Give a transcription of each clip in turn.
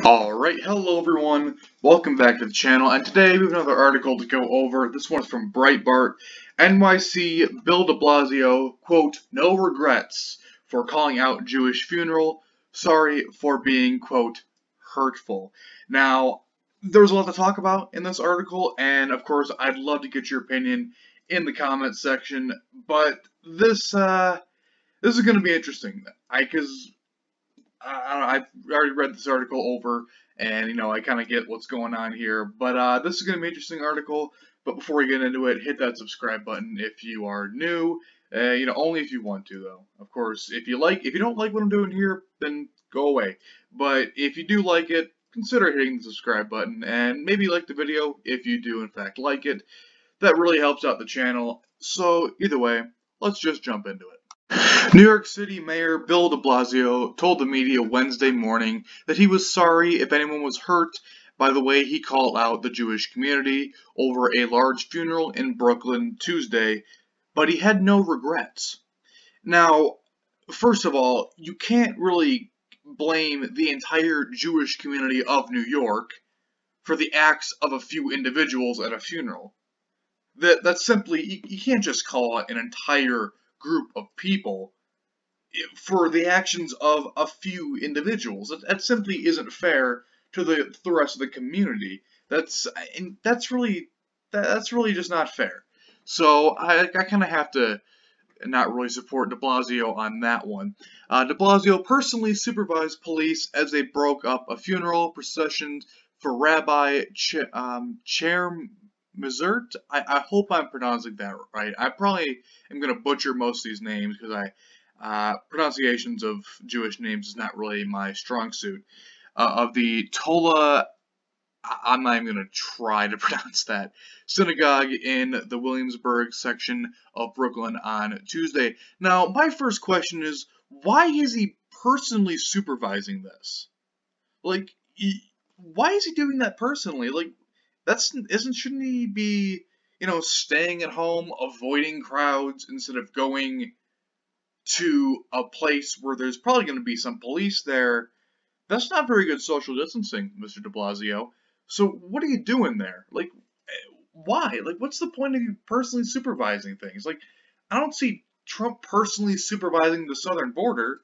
Alright, hello everyone, welcome back to the channel, and today we have another article to go over. This one's from Breitbart. NYC Bill de Blasio, quote, no regrets for calling out Jewish funeral, sorry for being, quote, hurtful. Now, there's a lot to talk about in this article, and of course I'd love to get your opinion in the comments section, but this is going to be interesting, because I've already read this article over, and I kind of get what's going on here. But this is going to be an interesting article. But before we get into it, hit that subscribe button if you are new. Only if you want to, though. Of course, if you don't like what I'm doing here, then go away. But if you do like it, consider hitting the subscribe button, and maybe like the video if you do in fact like it. That really helps out the channel. So either way, let's just jump into it. New York City Mayor Bill de Blasio told the media Wednesday morning that he was sorry if anyone was hurt by the way he called out the Jewish community over a large funeral in Brooklyn Tuesday, but he had no regrets. Now, first of all, you can't really blame the entire Jewish community of New York for the acts of a few individuals at a funeral. That's simply, you can't just call it an entire group of people for the actions of a few individuals. That simply isn't fair to the rest of the community. That's really just not fair. So I kind of have to not really support de Blasio on that one. De Blasio personally supervised police as they broke up a funeral procession for Rabbi Chair Mizert. I hope I'm pronouncing that right. I probably am going to butcher most of these names because pronunciations of Jewish names is not really my strong suit. Of the Tola, I'm not even going to try to pronounce that, synagogue in the Williamsburg section of Brooklyn on Tuesday. Now, my first question is, why is he personally supervising this? Like, why is he doing that personally? Like, shouldn't he be, staying at home, avoiding crowds instead of going to a place where there's probably going to be some police there? That's not very good social distancing, Mr. de Blasio. So what are you doing there? Like, why? Like, what's the point of you personally supervising things? Like, I don't see Trump personally supervising the southern border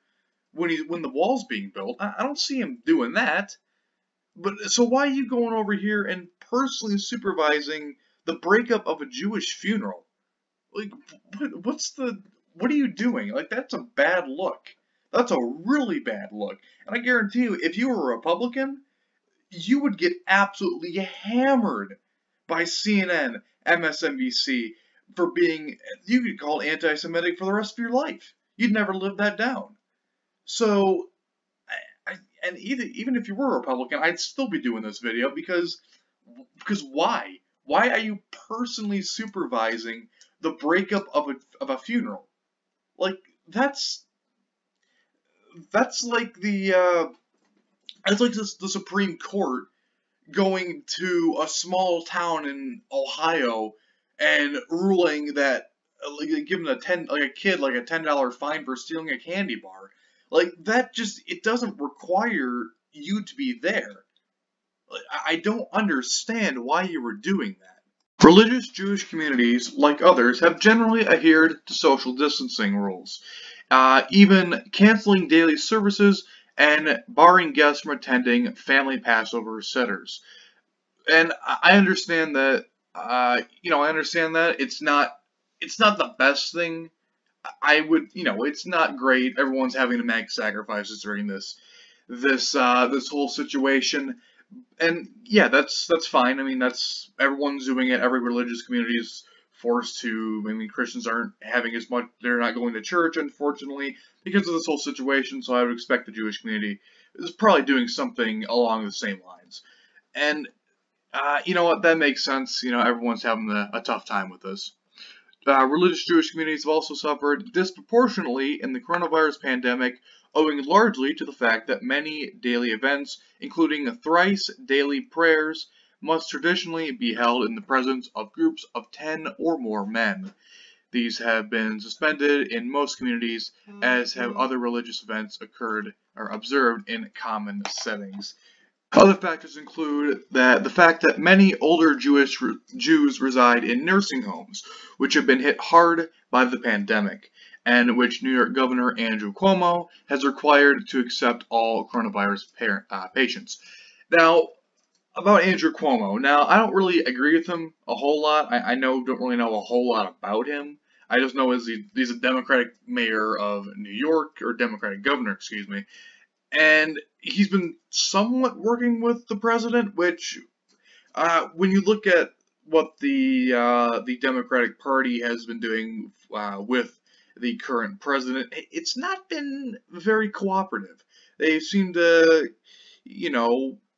when the wall's being built. I don't see him doing that. But so why are you going over here and personally supervising the breakup of a Jewish funeral? Like, what are you doing? Like, that's a bad look. That's a really bad look. And I guarantee you, if you were a Republican, you would get absolutely hammered by CNN, MSNBC for being, you could call anti-Semitic for the rest of your life. You'd never live that down. So, and even if you were a Republican, I'd still be doing this video because why? Why are you personally supervising the breakup of a funeral? Like, that's like the Supreme Court going to a small town in Ohio and ruling that giving a kid a $10 fine for stealing a candy bar. Like, that it doesn't require you to be there. I don't understand why you were doing that. Religious Jewish communities, like others, have generally adhered to social distancing rules, even canceling daily services and barring guests from attending family Passover setters. And I understand that. I understand that it's not the best thing. It's not great. Everyone's having to make sacrifices during this whole situation. And yeah, that's fine. I mean, everyone's doing it. Every religious community is forced to. I mean, Christians aren't having as much. They're not going to church, unfortunately, because of this whole situation. So I would expect the Jewish community is probably doing something along the same lines. And you know what? That makes sense. Everyone's having a tough time with this. Religious Jewish communities have also suffered disproportionately in the coronavirus pandemic, owing largely to the fact that many daily events, including thrice daily prayers, must traditionally be held in the presence of groups of 10 or more men. These have been suspended in most communities, as have other religious events occurred or observed in common settings. Other factors include the fact that many older Jews reside in nursing homes, which have been hit hard by the pandemic, and which New York Governor Andrew Cuomo has required to accept all coronavirus patients. Now, about Andrew Cuomo. Now, I don't really agree with him a whole lot. Don't really know a whole lot about him. I just know he's a Democratic mayor of New York, or Democratic governor, excuse me, and he's been somewhat working with the president, which, when you look at what the Democratic Party has been doing with the current president, it's not been very cooperative. They seem to,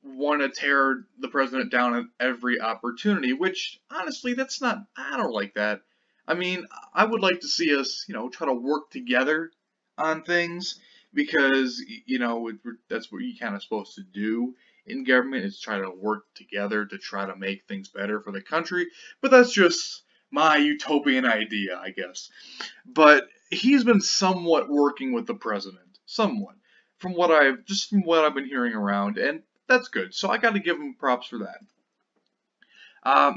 want to tear the president down at every opportunity, which, honestly, I don't like that. I mean, I would like to see us, try to work together on things, because, that's what you're kind of supposed to do in government, is try to work together to try to make things better for the country. But that's just my utopian idea, I guess. But he's been somewhat working with the president, somewhat, from what I've been hearing around, and that's good. So I got to give him props for that.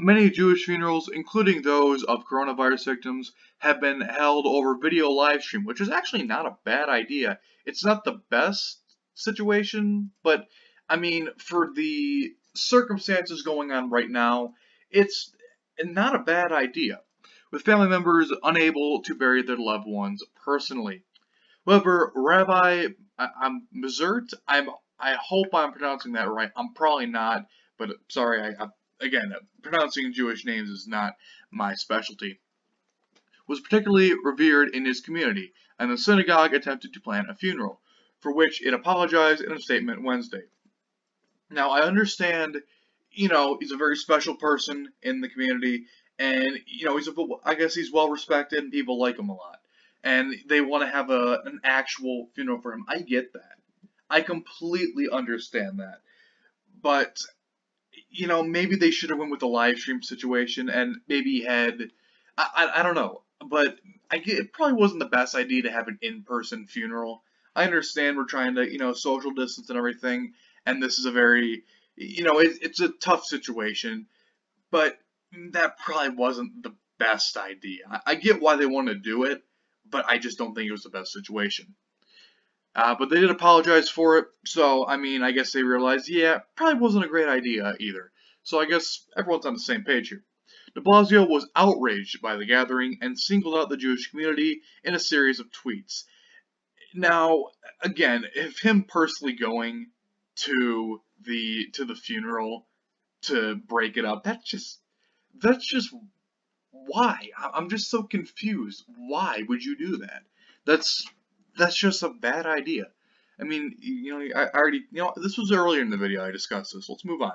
Many Jewish funerals, including those of coronavirus victims, have been held over video live stream, which is actually not a bad idea. It's not the best situation, but I mean, for the circumstances going on right now, it's not a bad idea, with family members unable to bury their loved ones personally. However, I'm Mazert. I hope I'm pronouncing that right. I'm probably not, but sorry. Again, pronouncing Jewish names is not my specialty. Was particularly revered in his community, and the synagogue attempted to plan a funeral, for which it apologized in a statement Wednesday. Now, I understand, he's a very special person in the community, and I guess he's well respected, and people like him a lot, and they want to have an actual funeral for him. I get that. I completely understand that, but maybe they should have went with the live stream situation, and maybe had, I don't know, but it probably wasn't the best idea to have an in-person funeral. I understand we're trying to, social distance and everything, and this is a very, it's a tough situation, but that probably wasn't the best idea. I get why they want to do it, but I just don't think it was the best situation. But they did apologize for it, so, I mean, I guess they realized, yeah, probably wasn't a great idea either. So I guess everyone's on the same page here. Blasio was outraged by the gathering and singled out the Jewish community in a series of tweets. Now, again, if him personally going to the funeral to break it up, that's just why? I'm just so confused. Why would you do that? That's just a bad idea. I mean, I already, this was earlier in the video I discussed this. Let's move on.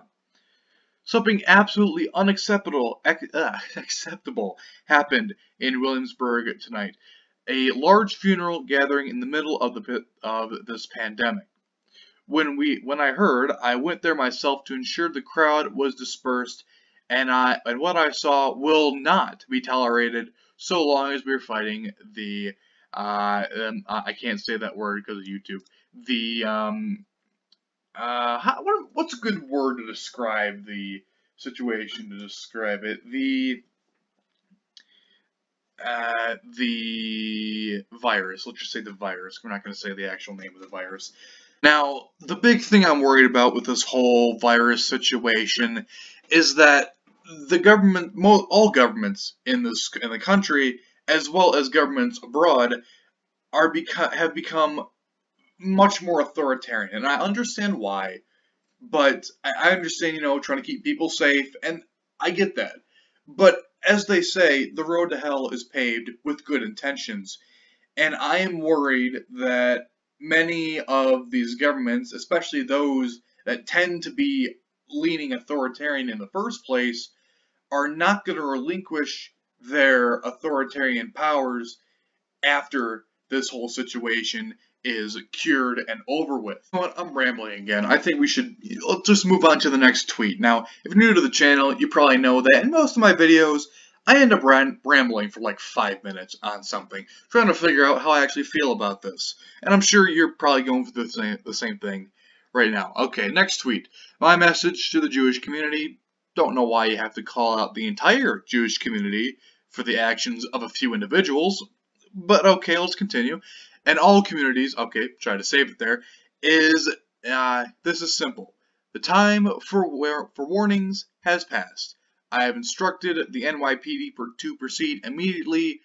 Something absolutely unacceptable acceptable happened in Williamsburg tonight. A large funeral gathering in the middle of this pandemic. When I heard, I went there myself to ensure the crowd was dispersed, and what I saw will not be tolerated so long as we're fighting the I can't say that word because of YouTube. What's a good word to describe the situation, to describe it? The virus. Let's just say the virus. We're not going to say the actual name of the virus. Now, the big thing I'm worried about with this whole virus situation is that the government, all governments in the country, as well as governments abroad, have become much more authoritarian, and I understand why. But I understand, trying to keep people safe, and I get that. But as they say, the road to hell is paved with good intentions, and I am worried that many of these governments, especially those that tend to be leaning authoritarian in the first place, are not going to relinquish their authoritarian powers after this whole situation is cured and over with. You know what? I'm rambling again. I think let's just move on to the next tweet. Now, if you're new to the channel, you probably know that in most of my videos, I end up rambling for like 5 minutes on something, trying to figure out how I actually feel about this. And I'm sure you're probably going through the same thing right now. Okay, next tweet. My message to the Jewish community. Don't know why you have to call out the entire Jewish community for the actions of a few individuals, but okay, let's continue. And all communities, okay, try to save it there, is, this is simple. The time for warnings has passed. I have instructed the NYPD to proceed immediately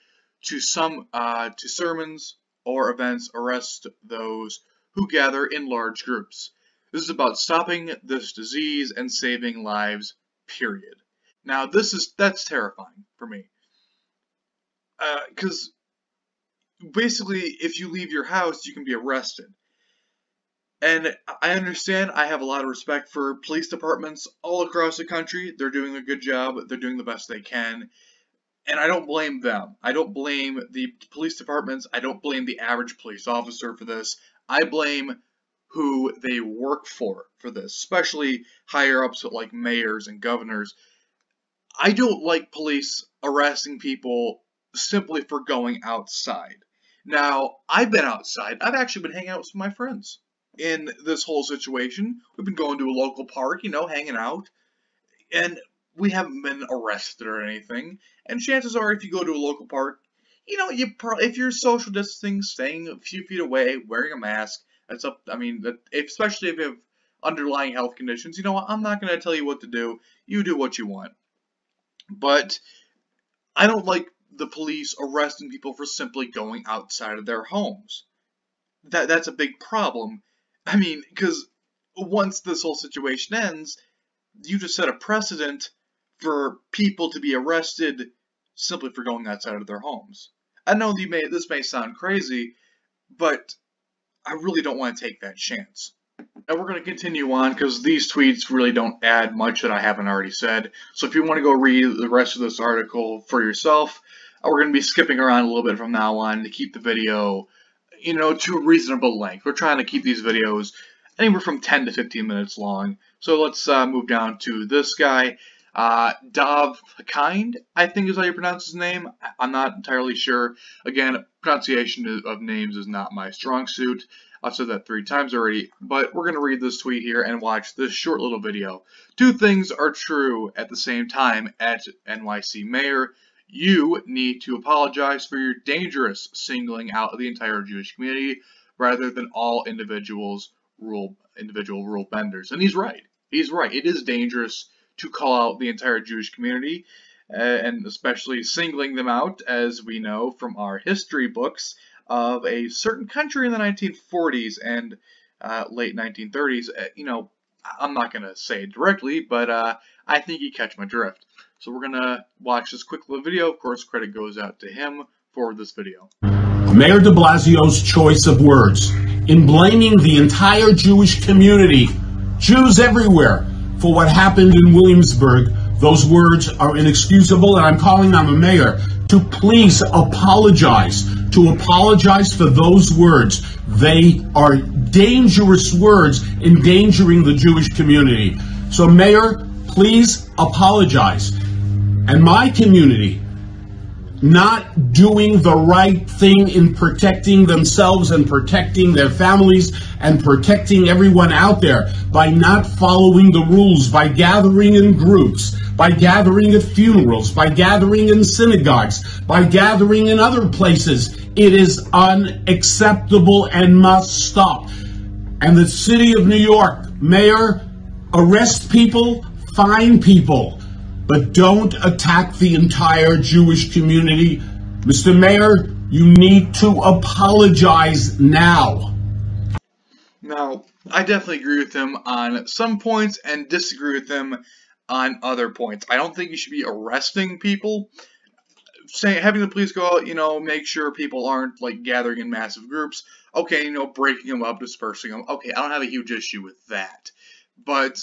to sermons or events, arrest those who gather in large groups. This is about stopping this disease and saving lives, period. Now, that's terrifying for me. Because basically, if you leave your house, you can be arrested. And I understand, I have a lot of respect for police departments all across the country. They're doing a good job, they're doing the best they can. And I don't blame them. I don't blame the police departments. I don't blame the average police officer for this. I blame who they work for this, especially higher ups like mayors and governors. I don't like police arresting people simply for going outside. Now, I've been outside. I've actually been hanging out with my friends in this whole situation. We've been going to a local park, hanging out. And we haven't been arrested or anything. And chances are, if you go to a local park, if you're social distancing, staying a few feet away, wearing a mask, that's up. I mean, especially if you have underlying health conditions, I'm not going to tell you what to do. You do what you want. But I don't like the police arresting people for simply going outside of their homes. That's a big problem. I mean, because once this whole situation ends, you just set a precedent for people to be arrested simply for going outside of their homes. I know this may sound crazy, but I really don't want to take that chance. Now we're going to continue on because these tweets really don't add much that I haven't already said. So if you want to go read the rest of this article for yourself, we're going to be skipping around a little bit from now on to keep the video, to a reasonable length. We're trying to keep these videos anywhere from 10 to 15 minutes long. So let's move down to this guy. Dov Kind, I think is how you pronounce his name. I'm not entirely sure. Again, pronunciation of names is not my strong suit. I've said that 3 times already, but we're going to read this tweet here and watch this short little video. 2 things are true at the same time at NYC Mayor. You need to apologize for your dangerous singling out of the entire Jewish community rather than all individual rule benders. And he's right. He's right. It is dangerous to call out the entire Jewish community, and especially singling them out, as we know from our history books of a certain country in the 1940s and late 1930s. I'm not going to say it directly, but I think you catch my drift. So we're going to watch this quick little video. Of course, credit goes out to him for this video. Mayor de Blasio's choice of words in blaming the entire Jewish community, Jews everywhere, for what happened in Williamsburg. Those words are inexcusable, and I'm calling on the mayor to please apologize. To apologize for those words. They are dangerous words endangering the Jewish community. So, Mayor, please apologize. And my community, not doing the right thing in protecting themselves and protecting their families and protecting everyone out there by not following the rules, by gathering in groups, by gathering at funerals, by gathering in synagogues, by gathering in other places. It is unacceptable and must stop. And the city of New York, Mayor, arrest people, fine people, but don't attack the entire Jewish community. Mr. Mayor, you need to apologize now. Now, I definitely agree with him on some points and disagree with him on other points. I don't think you should be arresting people. Having the police go out, make sure people aren't gathering in massive groups. Okay, breaking them up, dispersing them. Okay, I don't have a huge issue with that. But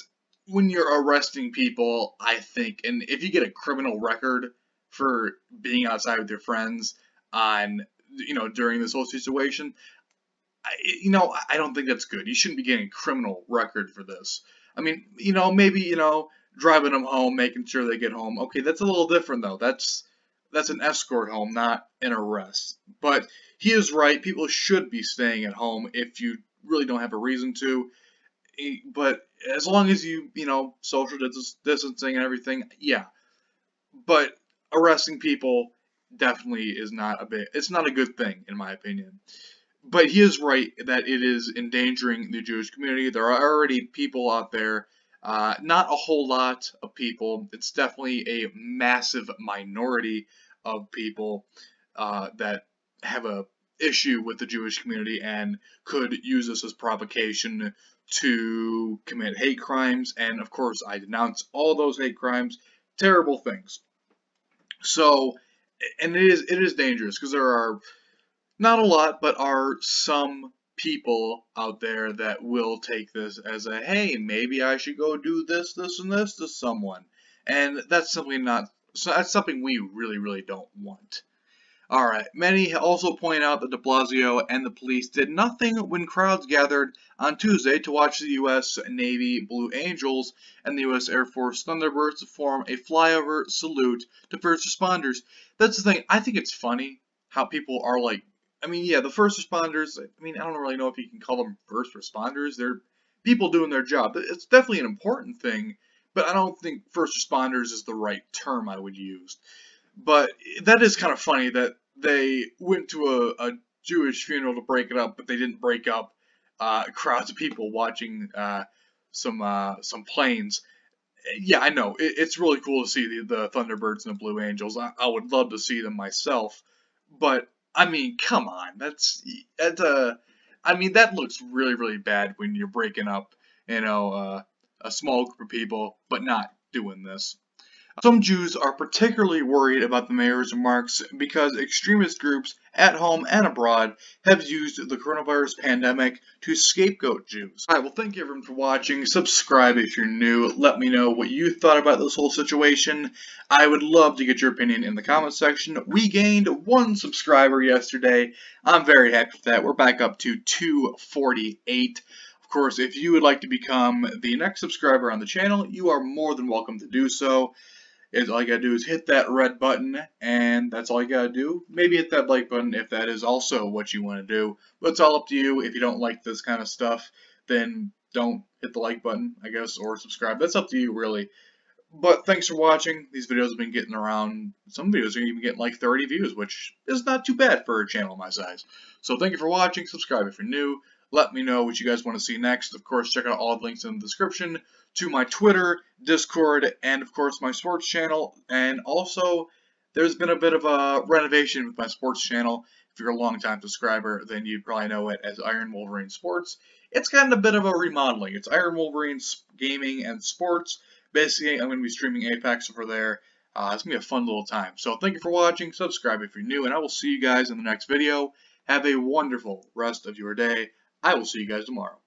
when you're arresting people, I think, and if you get a criminal record for being outside with your friends on, during this whole situation, I don't think that's good. You shouldn't be getting a criminal record for this. I mean, maybe, driving them home, making sure they get home. Okay, that's a little different though. That's an escort home, not an arrest. But he is right. People should be staying at home if you really don't have a reason to. But as long as social distancing and everything, yeah. But arresting people definitely is not it's not a good thing, in my opinion. But he is right that it is endangering the Jewish community. There are already people out there, not a whole lot of people. It's definitely a massive minority of people that have a issue with the Jewish community and could use this as provocation to commit hate crimes. And of course, I denounce all those hate crimes, terrible things. So, and it is dangerous because there are not a lot, but are some people out there that will take this as a, hey, maybe I should go do this, this, and this to someone. And that's simply not, so that's something we really, really don't want. Alright, many also point out that de Blasio and the police did nothing when crowds gathered on Tuesday to watch the U.S. Navy Blue Angels and the U.S. Air Force Thunderbirds perform a flyover salute to first responders. That's the thing, I think it's funny how people are like, yeah, the first responders, I don't really know if you can call them first responders. They're people doing their job. It's definitely an important thing, but I don't think first responders is the right term I would use. But that is kind of funny that they went to a Jewish funeral to break it up, but they didn't break up crowds of people watching some planes. Yeah, I know. It's really cool to see the Thunderbirds and the Blue Angels. I would love to see them myself. But, come on. That looks really, really bad when you're breaking up, a small group of people, but not doing this. Some Jews are particularly worried about the mayor's remarks because extremist groups at home and abroad have used the coronavirus pandemic to scapegoat Jews. Alright, well, thank you everyone for watching. Subscribe if you're new. Let me know what you thought about this whole situation. I would love to get your opinion in the comment section. We gained 1 subscriber yesterday. I'm very happy with that. We're back up to 248. Of course, if you would like to become the next subscriber on the channel, you are more than welcome to do so. All you gotta do is hit that red button, and that's all you gotta do. Maybe hit that like button if that is also what you want to do. But it's all up to you. If you don't like this kind of stuff, then don't hit the like button, I guess, or subscribe. That's up to you, really. But thanks for watching. These videos have been getting around, some videos are even getting like 30 views, which is not too bad for a channel my size. So thank you for watching. Subscribe if you're new. Let me know what you guys want to see next. Of course, check out all the links in the description to my Twitter, Discord, and of course my sports channel. And also, there's been a bit of a renovation with my sports channel. If you're a long-time subscriber, then you probably know it as Iron Wolverine Sports. It's gotten a bit of a remodeling. It's Iron Wolverine Gaming and Sports. Basically, I'm going to be streaming Apex over there. It's going to be a fun little time. So thank you for watching. Subscribe if you're new, and I will see you guys in the next video. Have a wonderful rest of your day. I will see you guys tomorrow.